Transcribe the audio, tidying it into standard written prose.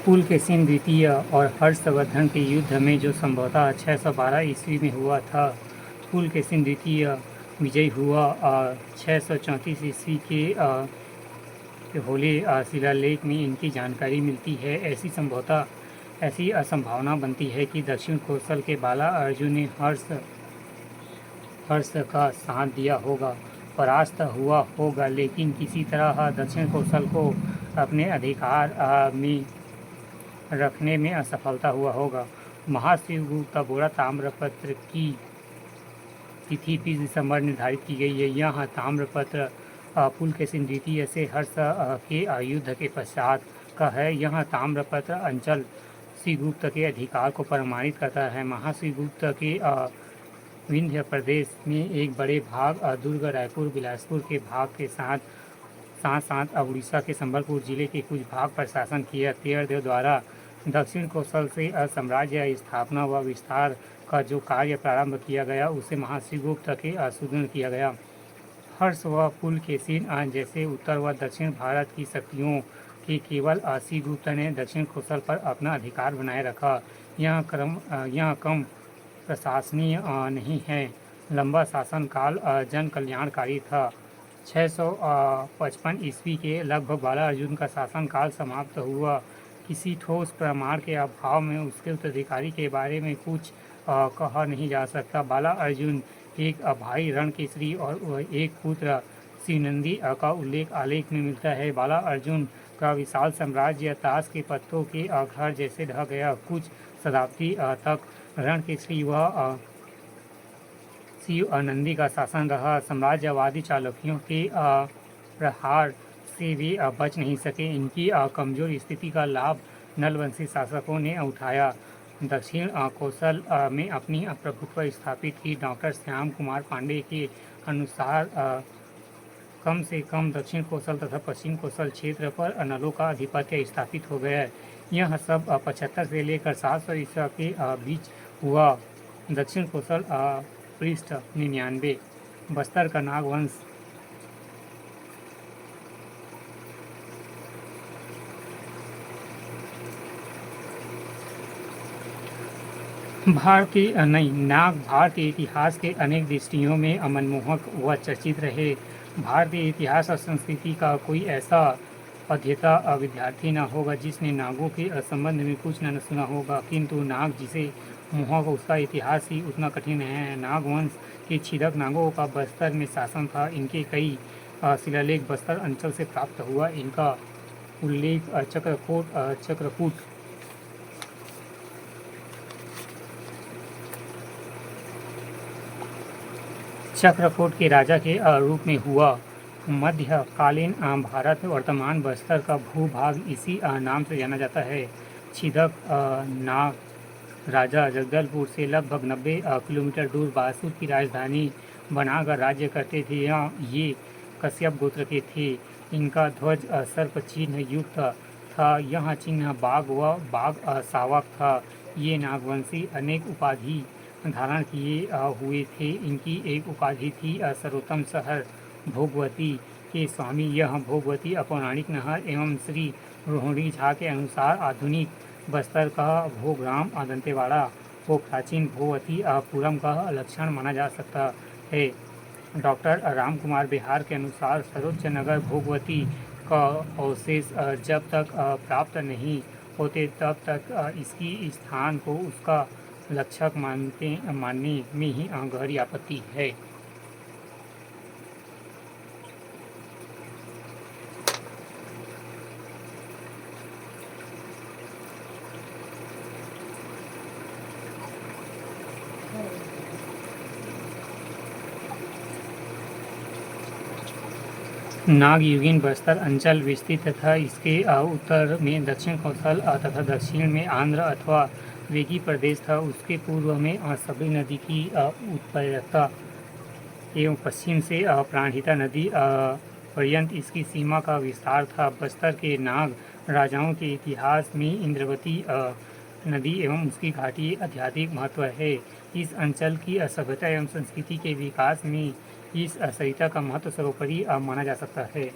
पुलकेशिन द्वितीय और हर्षवर्धन के युद्ध में जो संभवतः 612 ईस्वी में हुआ था। पुलकेशिन द्वितीय विजयी हुआ और 634 ईस्वी के होले शिलालेख में इनकी जानकारी मिलती है। ऐसी संभावना बनती है कि दक्षिण कोसल के बाला अर्जुन ने हर्ष का साथ दिया होगा, परास्त हुआ होगा, लेकिन किसी तरह दक्षिण कोसल को अपने अधिकार में रखने में असफलता हुआ होगा। महाशिवगुप्त का बोरा ताम्रपत्र की तिथि 20 दिसंबर निर्धारित की गई है। यह ताम्रपत्र पुलकेशिन द्वितीय से हर्ष के युद्ध के पश्चात का है। यह ताम्रपत्र अंचल शिवगुप्त के अधिकार को प्रमाणित करता है। महाशिवगुप्त के विंध्य प्रदेश में एक बड़े भाग, दुर्ग, रायपुर, बिलासपुर के भाग के साथ साथ उड़ीसा के संबलपुर जिले के कुछ भाग पर शासन किया। तेयरदेव द्वारा दक्षिण कोसल से साम्राज्य स्थापना व विस्तार का जो कार्य प्रारंभ किया गया, उसे महाशिवगुप्त के सुदृढ़ किया गया। हर्ष व पुलकेशिन जैसे उत्तर व दक्षिण भारत की शक्तियों के केवल शिवगुप्त ने दक्षिण कोसल पर अपना अधिकार बनाए रखा। यह कम प्रशासनीय नहीं है। लंबा शासनकाल जन कल्याणकारी था। 655 ईस्वी के लगभग बाला अर्जुन का शासनकाल समाप्त हुआ। किसी ठोस प्रमाण के अभाव में उसके उत्तराधिकारी के बारे में कुछ कहा नहीं जा सकता। बाला अर्जुन एक भाई रणकेसरी और एक पुत्र शिवनंदी का उल्लेख आलेख में मिलता है। बाला अर्जुन का विशाल साम्राज्य ताश के पत्तों के घर जैसे ढह गया। कुछ शताब्दी तक रणकेसरी व शिवनंदी का शासन रहा। साम्राज्यवादी चालुक्यों के प्रहार से वे बच नहीं सके। इनकी कमजोर स्थिति का लाभ नलवंशी शासकों ने उठाया। दक्षिण कोसल में अपनी प्रभुत्व स्थापित की। डॉक्टर श्याम कुमार पांडे के अनुसार कम से कम दक्षिण कोसल तथा पश्चिम कोसल क्षेत्र पर नलों का आधिपत्य स्थापित हो गया। यह सब 75 से लेकर 700 ईस्वी के बीच हुआ। दक्षिण कोसल पृष्ठ 99। बस्तर का नागवंश। भारतीय इतिहास के अनेक दृष्टियों में मनमोहक व चर्चित रहे। भारतीय इतिहास और संस्कृति का कोई ऐसा अध्येता विद्यार्थी न होगा जिसने नागों के संबंध में कुछ न सुना होगा, किंतु नाग जिसे मोहक, उसका इतिहास ही उतना कठिन है। नागवंश के छिदक नागों का बस्तर में शासन था। इनके कई शिलालेख बस्तर अंचल से प्राप्त हुआ। इनका उल्लेख चक्रकोट के राजा के रूप में हुआ। मध्यकालीन भारत वर्तमान बस्तर का भूभाग इसी नाम से जाना जाता है। छिदक नाग राजा जगदलपुर से लगभग 90 किलोमीटर दूर बासुर की राजधानी बनाकर राज्य करते थे। ये कश्यप गोत्र के थे। इनका ध्वज सर्प चिन्ह युक्त था। यह चिन्ह बाघ सावक था। ये नागवंशी अनेक उपाधि धारण किए हुए थे। इनकी एक उपाधि थी सर्वोत्तम शहर भोगवती के स्वामी। यह भोगवती अपौराणिक नहर एवं श्री रोहिणी झा के अनुसार आधुनिक बस्तर का भोगराम दंतेवाड़ा को प्राचीन भोगवती पुरम का लक्षण माना जा सकता है। डॉक्टर राम कुमार बिहार के अनुसार सर्वोच्च नगर भोगवती का अवशेष जब तक प्राप्त नहीं होते तब तक इसकी स्थान को उसका लक्षक मानने में ही गहरी आपत्ति है। नागयुगीन बस्तर अंचल विस्तृत तथा इसके उत्तर में दक्षिण कोसल तथा दक्षिण में आंध्र अथवा वेगी प्रदेश था। उसके पूर्व में सबरी नदी की उत्पत्ति एवं पश्चिम से प्राणहिता नदी पर्यंत इसकी सीमा का विस्तार था। बस्तर के नाग राजाओं के इतिहास में इंद्रवती नदी एवं उसकी घाटी आध्यात्मिक महत्व है। इस अंचल की सभ्यता एवं संस्कृति के विकास में इस सरिता का महत्व सर्वोपरि माना जा सकता है।